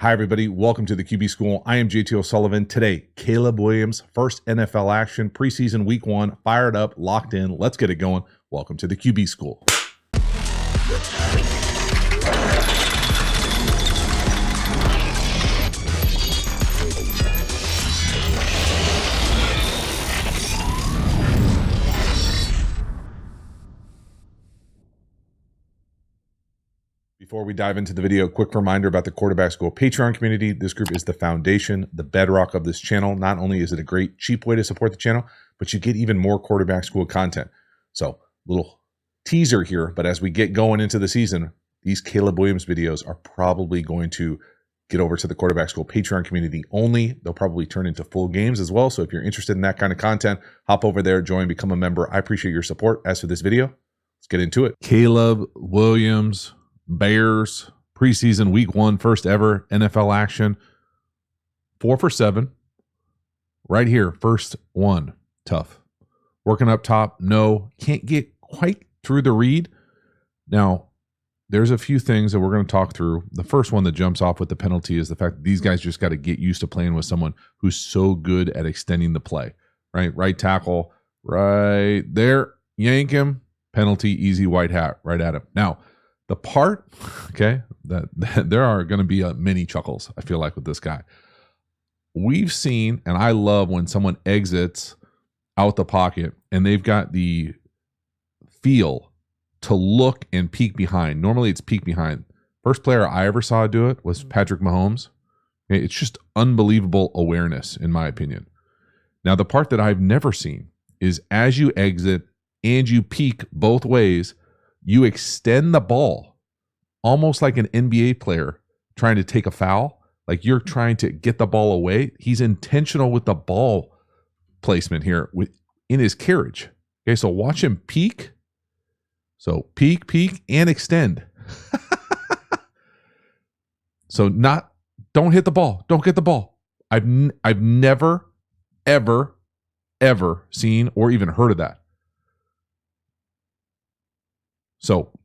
Hi, everybody. Welcome to the QB School. I am JT O'Sullivan. Today, Caleb Williams, first NFL action, preseason week 1, fired up, locked in. Let's get it going. Welcome to the QB School. Before we dive into the video, quick reminder about the Quarterback School Patreon community. This group is the foundation, the bedrock of this channel. Not only is it a great, cheap way to support the channel, but you get even more Quarterback School content. So, little teaser here, but as we get going into the season, these Caleb Williams videos are probably going to get over to the Quarterback School Patreon community only. They'll probably turn into full games as well. So if you're interested in that kind of content, hop over there, join, become a member. I appreciate your support. As for this video, let's get into it. Caleb Williams, Bears, preseason week 1, first ever NFL action. 4 for 7. Right here, first one. Tough. Working up top, no. Can't get quite through the read. Now, there's a few things that we're going to talk through. The first one that jumps off with the penalty is the fact that these guys just got to get used to playing with someone who's so good at extending the play. Right tackle, right there. Yank him. Penalty, easy white hat right at him. Now, the part, okay, that there are going to be many chuckles, I feel like, with this guy. We've seen, and I love when someone exits out the pocket and they've got the feel to look and peek behind. Normally it's peek behind. First player I ever saw do it was Patrick Mahomes. It's just unbelievable awareness, in my opinion. Now, the part that I've never seen is as you exit and you peek both ways, you extend the ball almost like an NBA player trying to take a foul. Like you're trying to get the ball away. He's intentional with the ball placement here in his carriage. Okay, so watch him peek. So peek, and extend. So don't hit the ball. Don't get the ball. I've never, ever seen or even heard of that. So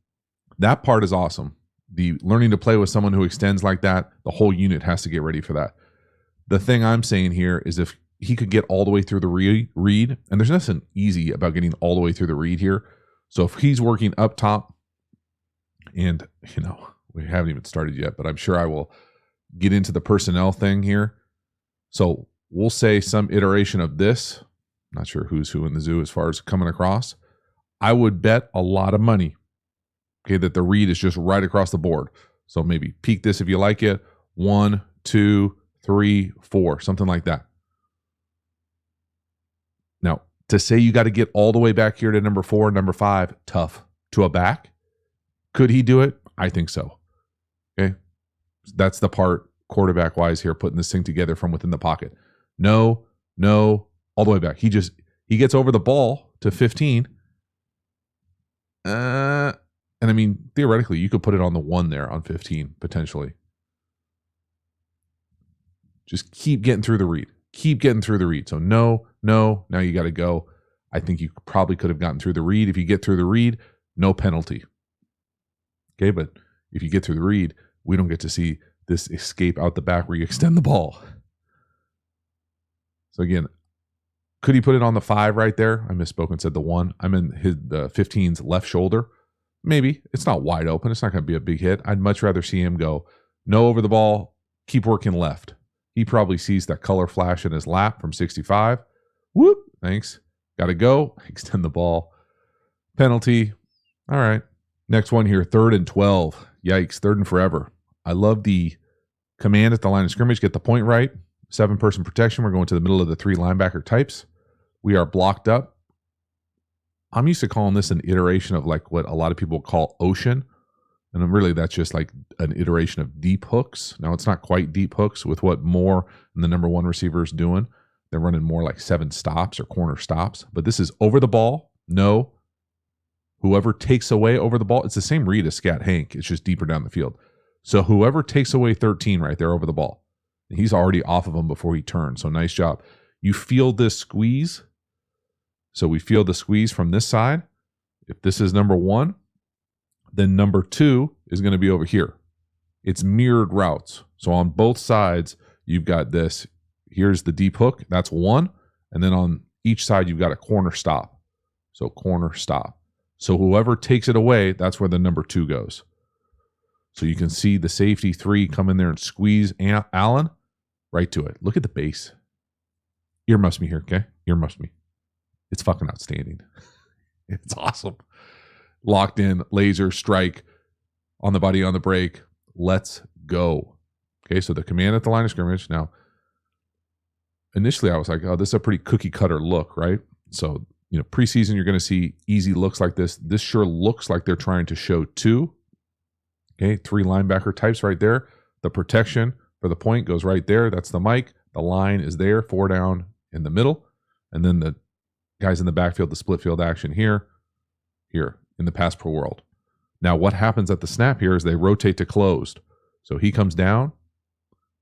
that part is awesome. The learning to play with someone who extends like that, the whole unit has to get ready for that. The thing I'm saying here is if he could get all the way through the read, and there's nothing easy about getting all the way through the read here. So if he's working up top, and we haven't even started yet, but I'm sure I will get into the personnel thing here. So we'll say some iteration of this. Not sure who's who in the zoo as far as coming across. I would bet a lot of money, okay, that the read is just right across the board. So maybe peek this if you like it. 1, 2, 3, 4, something like that. Now, to say you got to get all the way back here to number 4, number 5, tough. To a back, could he do it? I think so. Okay, that's the part quarterback-wise here, putting this thing together from within the pocket. No, all the way back. He gets over the ball to 15. And I mean, theoretically, you could put it on the 1 there on 15, potentially. Just keep getting through the read. Keep getting through the read. So no, now you got to go. I think you probably could have gotten through the read. If you get through the read, no penalty. Okay, but if you get through the read, we don't get to see this escape out the back where you extend the ball. So again, could he put it on the 5 right there? I misspoke and said the 1. I'm in the 15's left shoulder. Maybe. It's not wide open. It's not going to be a big hit. I'd much rather see him go no over the ball, keep working left. He probably sees that color flash in his lap from 65. Whoop. Thanks. Got to go. Extend the ball. Penalty. All right. Next one here, 3rd and 12. Yikes. 3rd and forever. I love the command at the line of scrimmage. Get the point right. 7-person protection. We're going to the middle of the 3 linebacker types. We are blocked up. I'm used to calling this an iteration of like what a lot of people call ocean. And really that's just like an iteration of deep hooks. Now it's not quite deep hooks with what Moore and the number 1 receiver is doing. They're running more like 7 stops or corner stops. But this is over the ball. No. Whoever takes away over the ball, it's the same read as Scat Hank. It's just deeper down the field. So whoever takes away 13 right there over the ball, he's already off of him before he turns. So nice job. You feel this squeeze. So we feel the squeeze from this side. If this is number 1, then number 2 is going to be over here. It's mirrored routes. So on both sides, you've got this. Here's the deep hook. That's one. And then on each side, you've got a corner stop. So corner stop. So whoever takes it away, that's where the number 2 goes. So you can see the safety 3 come in there and squeeze Allen right to it. Look at the base. Earmuffs me here, okay? Earmuffs me. It's fucking outstanding. It's awesome. Locked in, laser, strike, on the body, on the break. Let's go. Okay, so the command at the line of scrimmage. Now, initially I was like, oh, this is a pretty cookie cutter look, right? So, preseason, you're going to see easy looks like this. This sure looks like they're trying to show 2. Okay, 3 linebacker types right there. The protection for the point goes right there. That's the mic. The line is there, 4 down in the middle. And then the guys in the backfield, the split field action here in the pass pro world. Now, what happens at the snap here is they rotate to closed. So he comes down.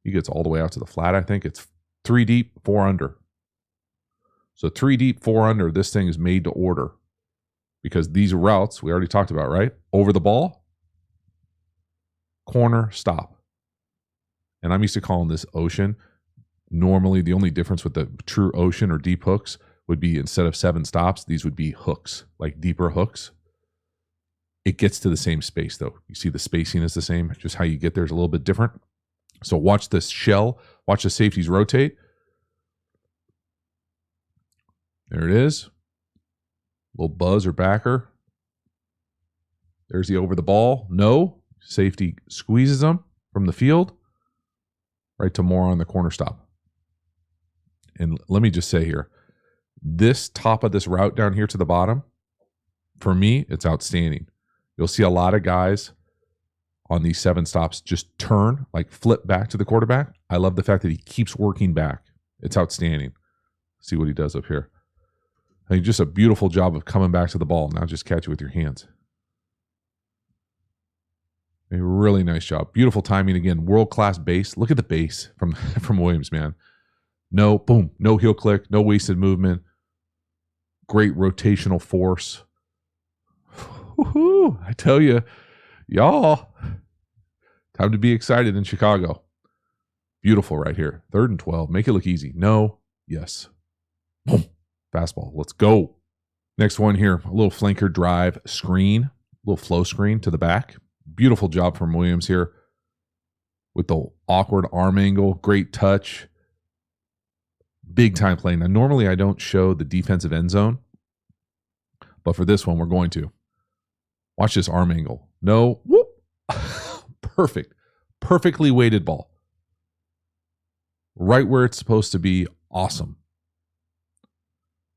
He gets all the way out to the flat, I think. It's 3 deep, 4 under. So 3 deep, 4 under, this thing is made to order. Because these routes, we already talked about, right? Over the ball, corner, stop. And I'm used to calling this ocean. Normally, the only difference with the true ocean or deep hooks would be instead of 7 stops, these would be hooks, like deeper hooks. It gets to the same space, though. You see the spacing is the same. Just how you get there is a little bit different. So watch this shell. Watch the safeties rotate. There it is. Little buzz or backer. There's the over the ball. No. Safety squeezes them from the field right to more on the corner stop. And let me just say here, this top of this route down here to the bottom, for me, it's outstanding. You'll see a lot of guys on these 7 stops just turn, like flip back to the quarterback. I love the fact that he keeps working back. It's outstanding. See what he does up here. I think just a beautiful job of coming back to the ball. Now just catch it with your hands. A really nice job. Beautiful timing again. World-class base. Look at the base from Williams, man. No, boom, no heel click, no wasted movement. Great rotational force. Woo-hoo, I tell you, y'all, time to be excited in Chicago. Beautiful right here. 3rd and 12. Make it look easy. No, yes. Boom. Fastball. Let's go. Next one here. A little flanker drive screen. A little flow screen to the back. Beautiful job from Williams here with the awkward arm angle. Great touch. Big time play. Now, normally I don't show the defensive end zone, but for this one, we're going to. Watch this arm angle. No. Whoop. Perfect. Perfectly weighted ball. Right where it's supposed to be. Awesome.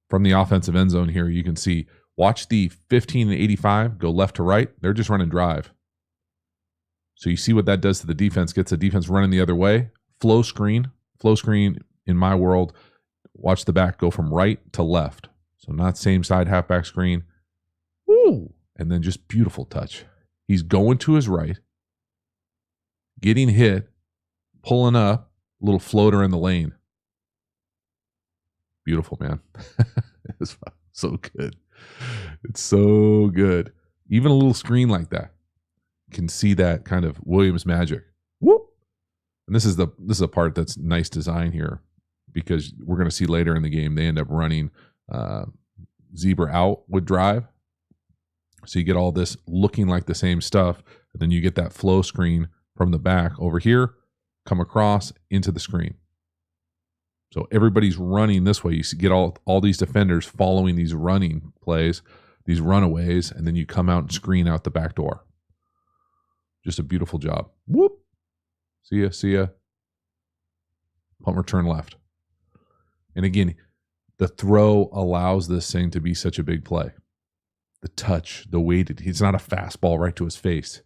From the offensive end zone here, you can see, watch the 15 and 85 go left to right. They're just running drive. So you see what that does to the defense, gets the defense running the other way. Flow screen in my world, watch the back go from right to left. So not same side halfback screen. Woo! And then just beautiful touch. He's going to his right, getting hit, pulling up, little floater in the lane. Beautiful, man. It's so good. It's so good. Even a little screen like that can see that kind of Williams magic. Whoop! And this is a part that's nice design here, because we're going to see later in the game they end up running zebra out with drive. So you get all this looking like the same stuff, and then you get that flow screen from the back over here, come across into the screen. So everybody's running this way. You get all these defenders following these running plays, these runaways, and then you come out and screen out the back door. Just a beautiful job. Whoop. See ya. Punt return left. And again, the throw allows this thing to be such a big play. The touch, the weighted. It's not a fastball right to his face.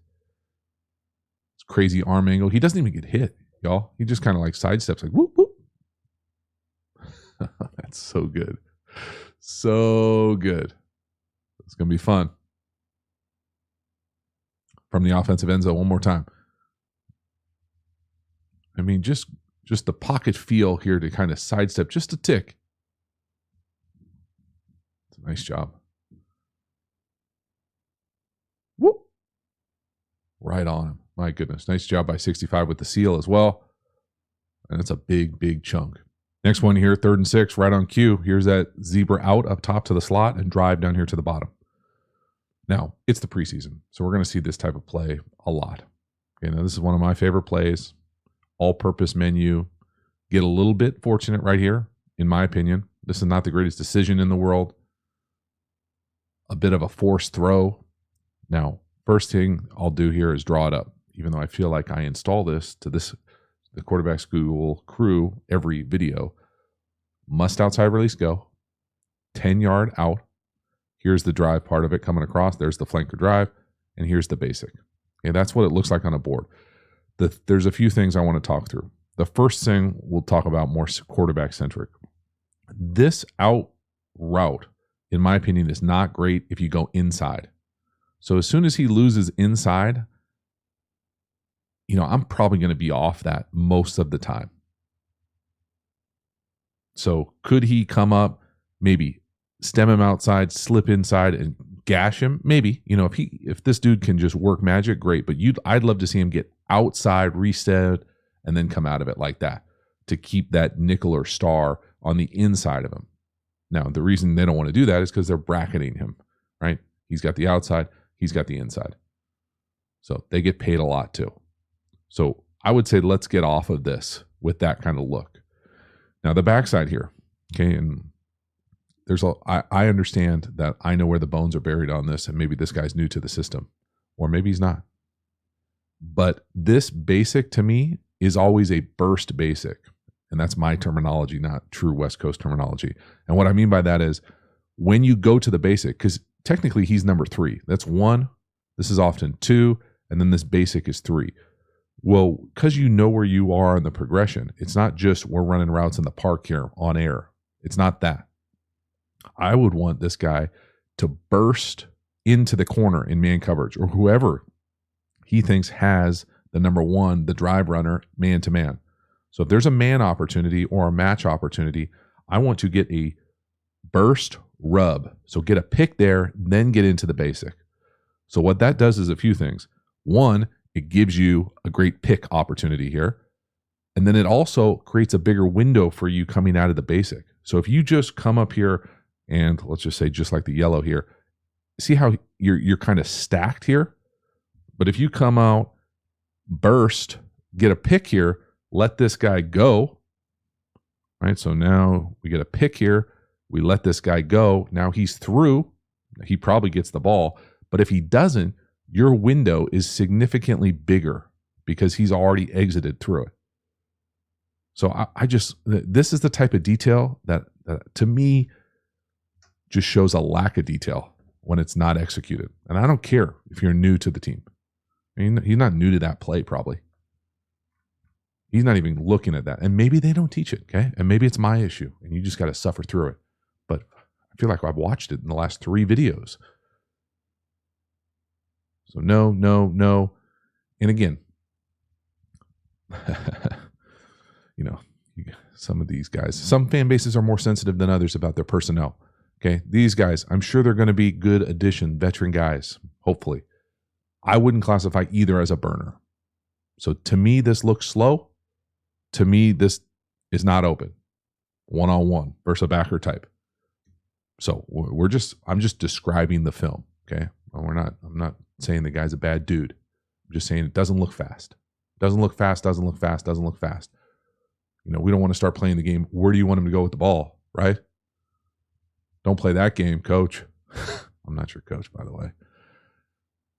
It's crazy arm angle. He doesn't even get hit, y'all. He just kind of like sidesteps, like whoop, whoop. That's so good. So good. It's going to be fun. From the offensive end zone one more time. I mean, just the pocket feel here to kind of sidestep just a tick. It's a nice job. Whoop. Right on him. My goodness. Nice job by 65 with the seal as well. And it's a big, big chunk. Next one here, 3rd and 6, right on cue. Here's that zebra out up top to the slot and drive down here to the bottom. Now, it's the preseason, so we're going to see this type of play a lot. Okay, now this is one of my favorite plays. All-purpose menu. Get a little bit fortunate right here, in my opinion. This is not the greatest decision in the world. A bit of a forced throw. Now, first thing I'll do here is draw it up, even though I feel like I install this to the quarterback school crew every video. Must outside release go. 10-yard out. Here's the drive part of it coming across. There's the flanker drive, and here's the basic. Okay, that's what it looks like on a board. There's a few things I want to talk through. The first thing we'll talk about more quarterback-centric. This out route, in my opinion, is not great if you go inside. So as soon as he loses inside, I'm probably going to be off that most of the time. So could he come up, maybe stem him outside, slip inside, and gash him? Maybe. If this dude can just work magic, great. But I'd love to see him get outside, reset, and then come out of it like that to keep that nickel or star on the inside of him. Now, the reason they don't want to do that is because they're bracketing him, right? He's got the outside, he's got the inside. So they get paid a lot too. So I would say let's get off of this with that kind of look. Now the backside here, okay, and I understand that I know where the bones are buried on this, and maybe this guy's new to the system, or maybe he's not. But this basic to me is always a burst basic, and that's my terminology, not true West Coast terminology. And what I mean by that is when you go to the basic, because technically he's number 3. That's 1. This is often 2, and then this basic is 3. Well, because you know where you are in the progression, it's not just we're running routes in the park here on air. It's not that. I would want this guy to burst into the corner in man coverage, or whoever he thinks has the number 1, the drive runner, man to man. So if there's a man opportunity or a match opportunity, I want to get a burst rub. So get a pick there, then get into the basic. So what that does is a few things. 1, it gives you a great pick opportunity here. And then it also creates a bigger window for you coming out of the basic. So if you just come up here and let's just say just like the yellow here, see how you're kind of stacked here? But if you come out, burst, get a pick here, let this guy go, right? So now we get a pick here. We let this guy go. Now he's through. He probably gets the ball. But if he doesn't, your window is significantly bigger because he's already exited through it. So this is the type of detail that to me just shows a lack of detail when it's not executed. And I don't care if you're new to the team. I mean, he's not new to that play probably. He's not even looking at that. And maybe they don't teach it, okay? And maybe it's my issue and you just got to suffer through it. But I feel like I've watched it in the last 3 videos. So no. And again, some of these guys, some fan bases are more sensitive than others about their personnel. Okay. These guys, I'm sure they're going to be good addition, veteran guys, hopefully. I wouldn't classify either as a burner. So to me, this looks slow. To me, this is not open. 1-on-1 versus a backer type. So I'm just describing the film. Okay. I'm not saying the guy's a bad dude. I'm just saying it doesn't look fast. Doesn't look fast. We don't want to start playing the game. Where do you want him to go with the ball? Right? Don't play that game, coach. I'm not your coach, by the way.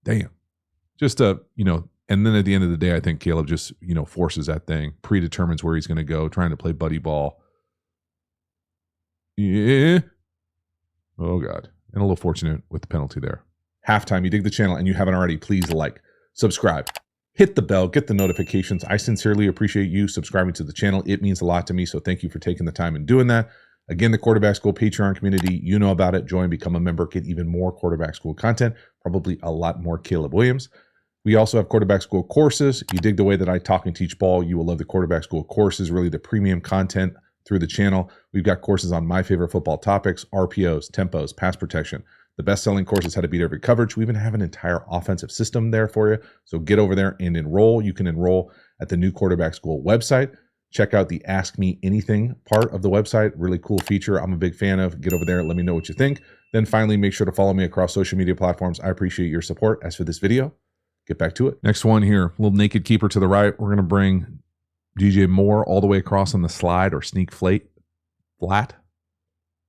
Damn. Just, and then at the end of the day, I think Caleb just, forces that thing, predetermines where he's going to go, trying to play buddy ball. Yeah. Oh, God. And a little fortunate with the penalty there. Halftime, you dig the channel and you haven't already, please like, subscribe, hit the bell, get the notifications. I sincerely appreciate you subscribing to the channel. It means a lot to me, so thank you for taking the time and doing that. Again, the Quarterback School Patreon community, you know about it. Join, become a member, get even more Quarterback School content, probably a lot more Caleb Williams. We also have Quarterback School courses. You dig the way that I talk and teach ball, you will love the Quarterback School courses, really the premium content through the channel. We've got courses on my favorite football topics, RPOs, tempos, pass protection, The best-selling course is How to Beat Every Coverage. We even have an entire offensive system there for you. So get over there and enroll. You can enroll at the new Quarterback School website. Check out the Ask Me Anything part of the website. Really cool feature I'm a big fan of. Get over there and let me know what you think. Then finally, make sure to follow me across social media platforms. I appreciate your support. As for this video, get back to it. Next one here, little naked keeper to the right. We're going to bring DJ Moore all the way across on the slide or sneak flat.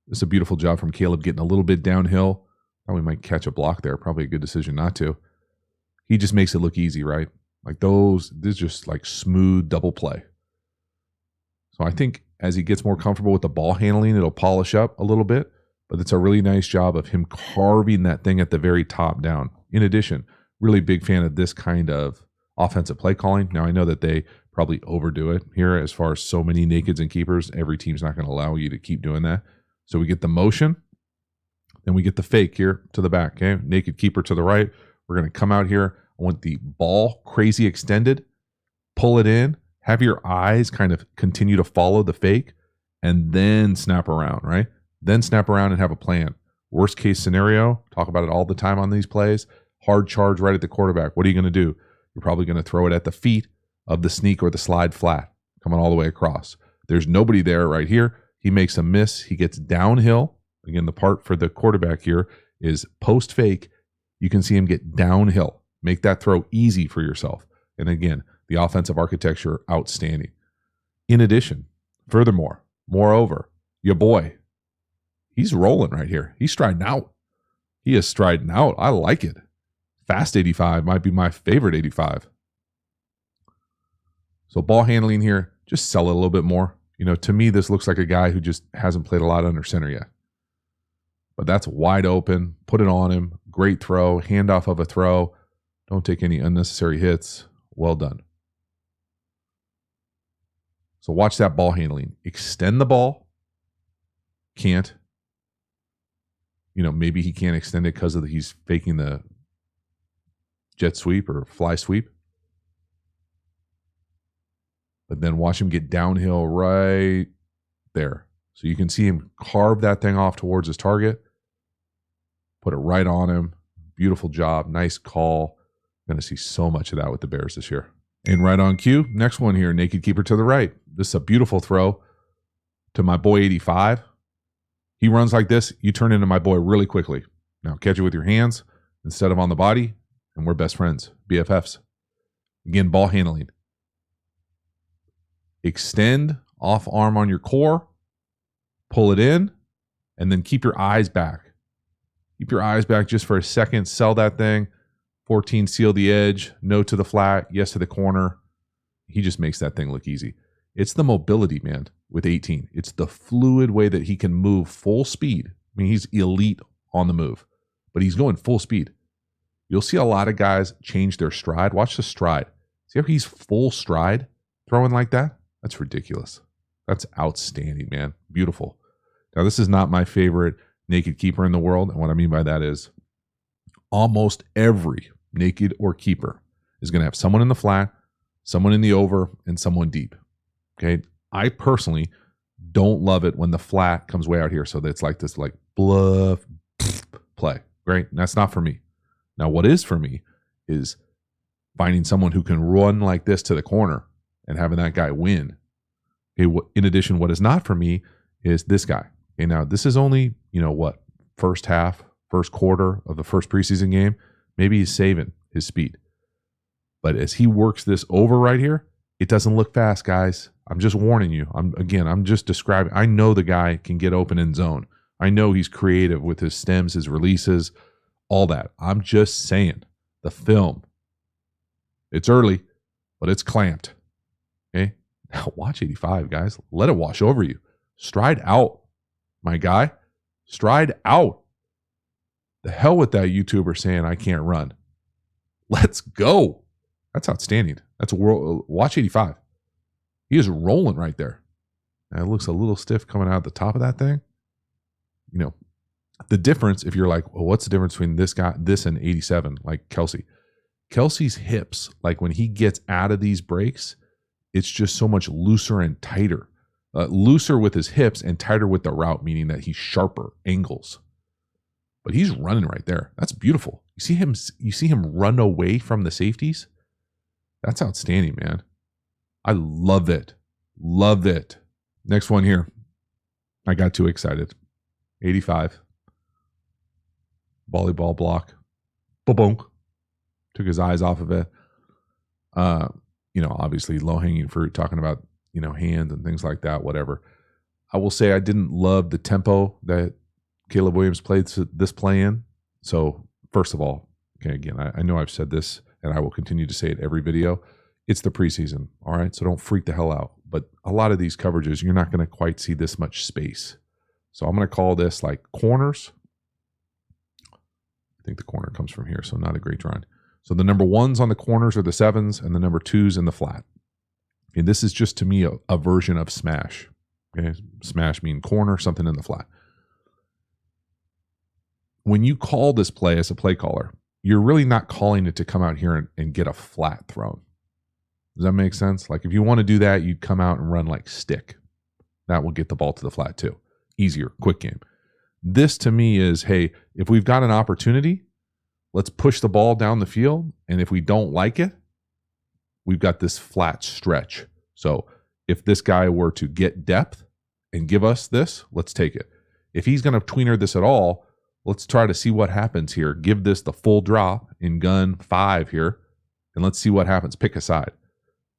This is a beautiful job from Caleb getting a little bit downhill. Probably might catch a block there. Probably a good decision not to. He just makes it look easy, right? Like this is just like smooth double play. So I think as he gets more comfortable with the ball handling, it'll polish up a little bit. But it's a really nice job of him carving that thing at the very top down. In addition, really big fan of this kind of offensive play calling. Now, I know that they probably overdo it here as far as so many nakeds and keepers. Every team's not going to allow you to keep doing that. So we get the motion, then we get the fake here to the back. Okay, naked keeper to the right. We're going to come out here. I want the ball crazy extended, pull it in, have your eyes kind of continue to follow the fake, and then snap around, right? Then snap around and have a plan. Worst case scenario, talk about it all the time on these plays, hard charge right at the quarterback. What are you going to do? You're probably going to throw it at the feet of the sneak or the slide flat, coming all the way across. There's nobody there right here. He makes a miss. He gets downhill. Again, the part for the quarterback here is post fake. You can see him get downhill. Make that throw easy for yourself. And again, the offensive architecture, outstanding. In addition, furthermore, moreover, your boy, he's rolling right here. He's striding out. He is striding out. I like it. Fast 85 might be my favorite 85. So ball handling here, just sell it a little bit more. You know, to me, this looks like a guy who just hasn't played a lot under center yet. But that's wide open. Put it on him. Great throw. Handoff of a throw. Don't take any unnecessary hits. Well done. So watch that ball handling. Extend the ball. Can't. You know, maybe he can't extend it because he's faking the jet sweep or fly sweep. But then watch him get downhill right there. So you can see him carve that thing off towards his target. Put it right on him. Beautiful job. Nice call. Going to see so much of that with the Bears this year. And right on cue, next one here, naked keeper to the right. This is a beautiful throw to my boy 85. He runs like this. You turn into my boy really quickly. Now catch it with your hands instead of on the body, and we're best friends, BFFs. Again, ball handling. Extend off arm on your core, pull it in, and then keep your eyes back. Keep your eyes back just for a second. Sell that thing. 14, seal the edge. No to the flat. Yes to the corner. He just makes that thing look easy. It's the mobility, man, with 18. It's the fluid way that he can move full speed. I mean, he's elite on the move, but he's going full speed. You'll see a lot of guys change their stride. Watch the stride. See how he's full stride throwing like that? That's ridiculous. That's outstanding, man. Beautiful. Now, this is not my favorite naked keeper in the world. And what I mean by that is almost every naked or keeper is going to have someone in the flat, someone in the over, and someone deep. Okay. I personally don't love it when the flat comes way out here. So that's like this like bluff play. Great. And that's not for me. Now, what is for me is finding someone who can run like this to the corner and having that guy win. Okay, in addition, what is not for me is this guy. Okay, now this is only, first half, first quarter of the first preseason game. Maybe he's saving his speed. But as he works this over right here, it doesn't look fast, guys. I'm just warning you. I'm just describing. I know the guy can get open in zone. I know he's creative with his stems, his releases, all that. I'm just saying the film. It's early, but it's clamped. Okay. Now watch 85, guys. Let it wash over you. Stride out, my guy. Stride out. The hell with that YouTuber saying I can't run. Let's go. That's outstanding. That's a world. Watch 85. He is rolling right there. Now it looks a little stiff coming out the top of that thing. The difference, if you're like, well, what's the difference between this and 87, like Kelsey? Kelsey's hips, like when he gets out of these breaks, it's just so much looser and tighter. Looser with his hips and tighter with the route, meaning that he's sharper angles. but he's running right there. That's beautiful. You see him run away from the safeties? That's outstanding, man. I love it. Love it. Next one here. I got too excited. 85. Volleyball block. Ba-bonk. Took his eyes off of it. Obviously low-hanging fruit, talking about, hands and things like that, whatever. I will say I didn't love the tempo that Caleb Williams played this play in. So, first of all, okay, again, I know I've said this, and I will continue to say it every video. It's the preseason, all right? So don't freak the hell out. But a lot of these coverages, you're not going to quite see this much space. So I'm going to call this like corners. I think the corner comes from here, so not a great drawing. So the number 1s on the corners are the 7s, and the number 2s in the flat. And this is just, to me, a version of smash. Okay, smash mean corner, something in the flat. When you call this play as a play caller, you're really not calling it to come out here and get a flat thrown. Does that make sense? Like if you want to do that, you'd come out and run like stick. That will get the ball to the flat too. Easier, quick game. This to me is, hey, if we've got an opportunity, let's push the ball down the field. And if we don't like it, we've got this flat stretch. So if this guy were to get depth and give us this, let's take it. If he's going to tweener this at all, let's try to see what happens here. Give this the full drop in gun 5 here, and let's see what happens. Pick a side.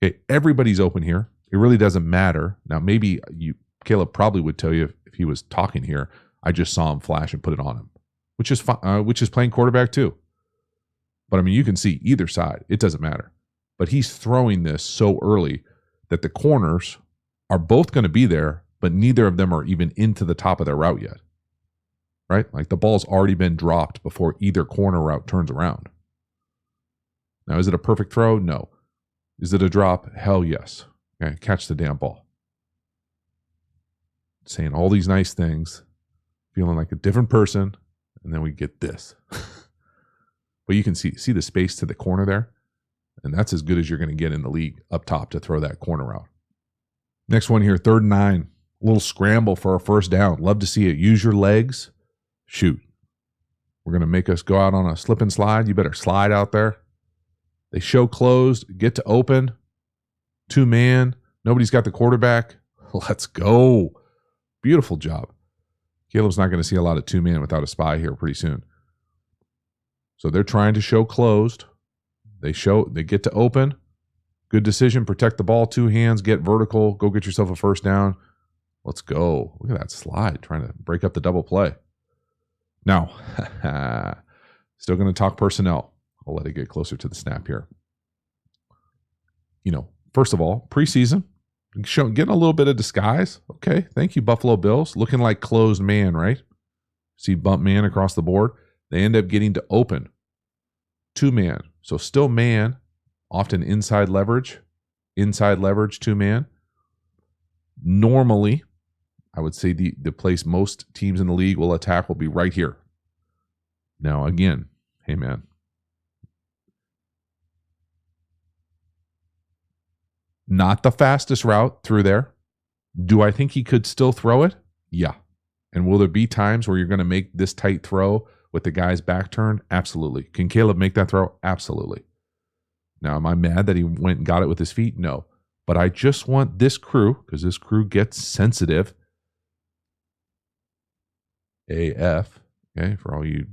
Okay, everybody's open here. It really doesn't matter. Now, maybe Caleb probably would tell you if he was talking here, I just saw him flash and put it on him, which is playing quarterback too. But I mean, you can see either side. It doesn't matter. But he's throwing this so early that the corners are both going to be there, but neither of them are even into the top of their route yet. Right? Like the ball's already been dropped before either corner route turns around. Now, is it a perfect throw? No. Is it a drop? Hell yes. Okay, catch the damn ball. Saying all these nice things, feeling like a different person, and then we get this. But you can see the space to the corner there, and that's as good as you're going to get in the league up top to throw that corner out. Next one here, 3rd and 9. A little scramble for our first down. Love to see it. Use your legs. Shoot. We're going to make us go out on a slip and slide. You better slide out there. They show closed, get to open, 2-man. Nobody's got the quarterback. Let's go. Beautiful job. Caleb's not going to see a lot of 2-man without a spy here pretty soon. So they're trying to show closed. They get to open. Good decision. Protect the ball, 2 hands, get vertical, go get yourself a first down. Let's go. Look at that slide, trying to break up the double play. Now, still going to talk personnel. I'll let it get closer to the snap here. First of all, preseason, getting a little bit of disguise. Okay, thank you, Buffalo Bills. Looking like closed man, right? See bump man across the board. They end up getting to open. 2-man. So still man, often inside leverage, 2-man. Normally, I would say the place most teams in the league will attack will be right here. Now, again, hey, man. Not the fastest route through there. Do I think he could still throw it? Yeah. And will there be times where you're going to make this tight throw with the guy's back turned? Absolutely. Can Caleb make that throw? Absolutely. Now, am I mad that he went and got it with his feet? No. But I just want this crew, because this crew gets sensitive. AF, okay, for all you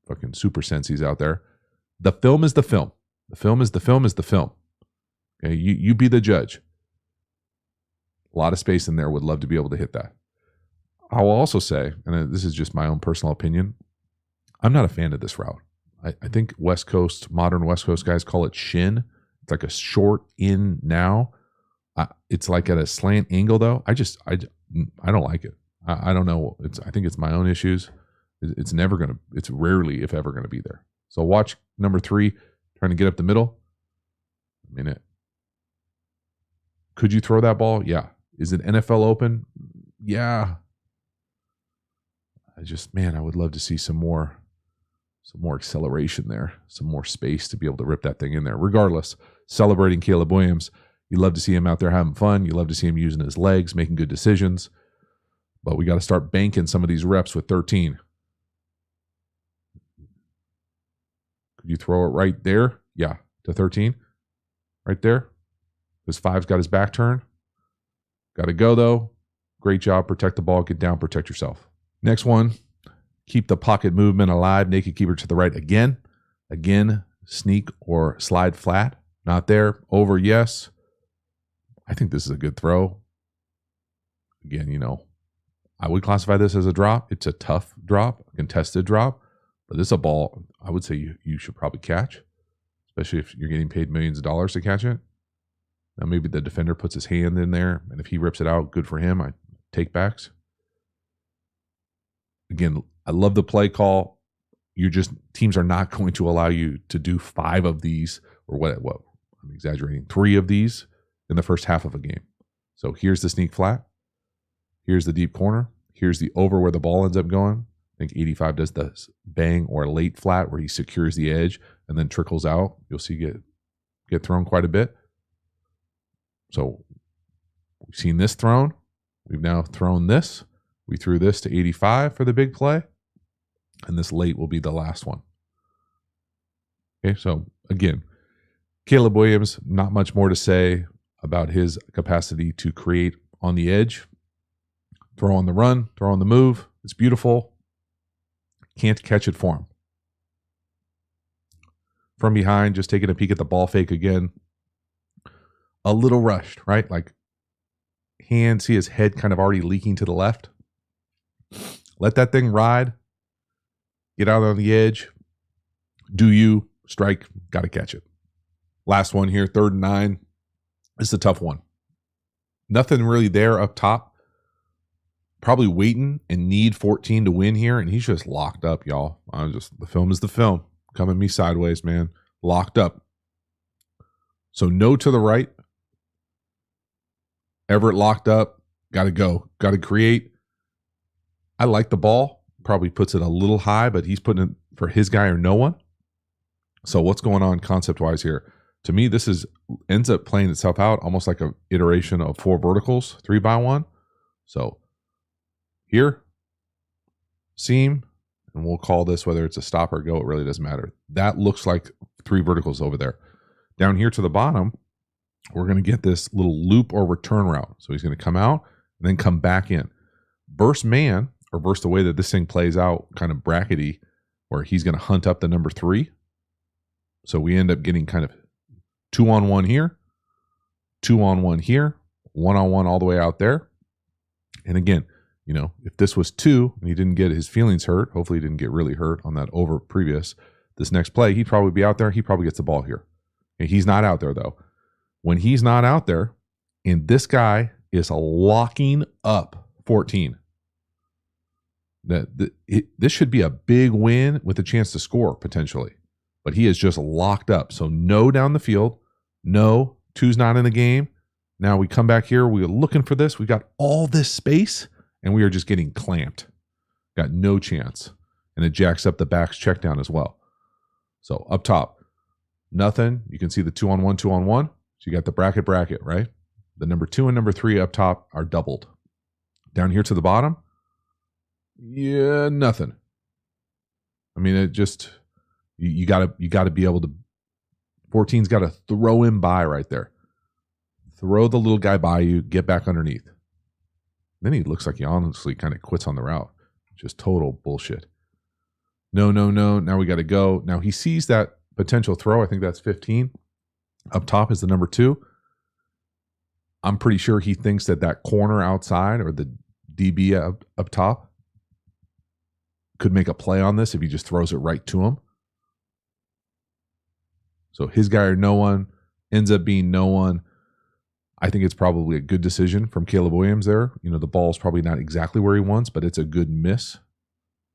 fucking super sensies out there. The film is the film. The film is the film is the film. Okay, you be the judge. A lot of space in there. Would love to be able to hit that. I will also say, and this is just my own personal opinion, I'm not a fan of this route. I think modern West Coast guys call it shin. It's like a short in now. It's like at a slant angle though. I don't like it. I don't know. I think it's my own issues. It's rarely, if ever, going to be there. So watch number 3 trying to get up the middle. I mean, could you throw that ball? Yeah. Is it NFL open? Yeah. I would love to see some more acceleration there, some more space to be able to rip that thing in there. Regardless, celebrating Caleb Williams. You love to see him out there having fun. You love to see him using his legs, making good decisions. But we got to start banking some of these reps with 13. Could you throw it right there? Yeah, to 13. Right there. His 5's got his back turned. Got to go, though. Great job. Protect the ball. Get down. Protect yourself. Next one. Keep the pocket movement alive. Naked keeper to the right again. Again, sneak or slide flat. Not there. Over, yes. I think this is a good throw. Again, you know, I would classify this as a drop. It's a tough drop, a contested drop. But this is a ball I would say you should probably catch, especially if you're getting paid millions of dollars to catch it. Now, maybe the defender puts his hand in there, and if he rips it out, good for him. I take backs. Again, I love the play call. Teams are not going to allow you to do 5 of these, or what I'm exaggerating, 3 of these in the first half of a game. So here's the sneak flat. Here's the deep corner. Here's the over where the ball ends up going. I think 85 does the bang or late flat where he secures the edge and then trickles out. You'll see get thrown quite a bit. So we've seen this thrown. We've now thrown this. We threw this to 85 for the big play. And this late will be the last one. Okay, so again, Caleb Williams, not much more to say about his capacity to create on the edge. Throw on the run, throw on the move. It's beautiful. Can't catch it for him. From behind, just taking a peek at the ball fake again. A little rushed, right? Like, see his head kind of already leaking to the left. Let that thing ride. Get out on the edge. Do you strike? Got to catch it. Last one here, 3rd and 9. This is a tough one. Nothing really there up top. Probably waiting and need 14 to win here, and he's just locked up, y'all. The film is the film. Come at me sideways, man. Locked up. So no to the right. Everett locked up. Got to go. Got to create. I like the ball. Probably puts it a little high, but he's putting it for his guy or no one. So what's going on concept-wise here? To me, this ends up playing itself out almost like an iteration of 4 verticals, 3x1. So here, seam, and we'll call this, whether it's a stop or go, it really doesn't matter. That looks like 3 verticals over there. Down here to the bottom, we're going to get this little loop or return route. So he's going to come out and then come back in. Burst man, or burst the way that this thing plays out, kind of brackety, where he's going to hunt up the number 3. So we end up getting kind of 2-on-1 here, 2-on-1 here, 1-on-1 all the way out there. And again, you know, if this was 2 and he didn't get his feelings hurt, hopefully he didn't get really hurt on that over previous, this next play, he'd probably be out there. He probably gets the ball here. And he's not out there, though. When he's not out there, and this guy is locking up 14, this should be a big win with a chance to score, potentially. But he is just locked up. So no down the field. No, 2's not in the game. Now we come back here. We're looking for this. We got all this space, and we are just getting clamped. Got no chance. And it jacks up the back's check down as well. So up top, nothing. You can see the 2-on-1, 2-on-1. So you got the bracket, right? The number 2 and number 3 up top are doubled. Down here to the bottom, yeah, nothing. I mean, it just, you gotta be able to, 14's got to throw him by right there. Throw the little guy by you, get back underneath. Then he looks like he honestly kind of quits on the route. Just total bullshit. No. Now we got to go. Now he sees that potential throw. I think that's 15. Up top is the number 2. I'm pretty sure he thinks that corner outside or the DB up top could make a play on this if he just throws it right to him. So his guy or no one ends up being no one. I think it's probably a good decision from Caleb Williams there. You know, the ball's probably not exactly where he wants, but it's a good miss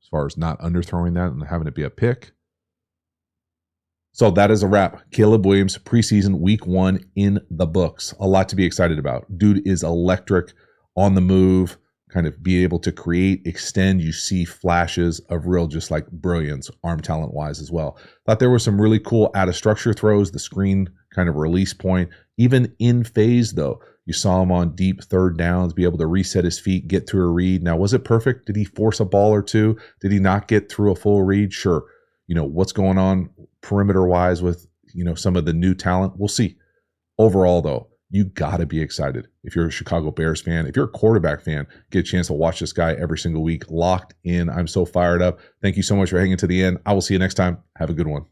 as far as not underthrowing that and having it be a pick. So that is a wrap. Caleb Williams, preseason week 1 in the books. A lot to be excited about. Dude is electric, on the move, kind of be able to create, extend. You see flashes of real just like brilliance, arm talent wise as well. Thought there were some really cool out of structure throws, the screen kind of release point. Even in phase though, you saw him on deep 3rd downs, be able to reset his feet, get through a read. Now, was it perfect? Did he force a ball or two? Did he not get through a full read? Sure. You know, what's going on perimeter wise with, some of the new talent. We'll see. Overall, though, you got to be excited. If you're a Chicago Bears fan, if you're a quarterback fan, get a chance to watch this guy every single week. Locked in. I'm so fired up. Thank you so much for hanging to the end. I will see you next time. Have a good one.